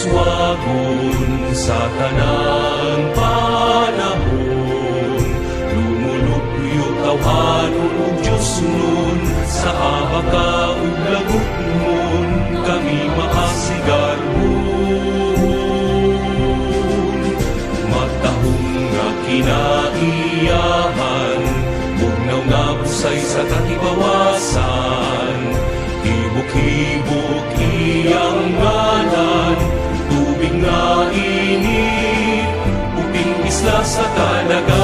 Iswagon sa tanang panahon, lumulupyo tawhanon ug Diyos nun, sa abaka ug lagot nun, kami maasigarhon. Matahong nga kinaiyahan, bugnaw nga busay sa katibawasan, hibok-hibok iyang ngalan, tubig nga init, uping isla sa talaga.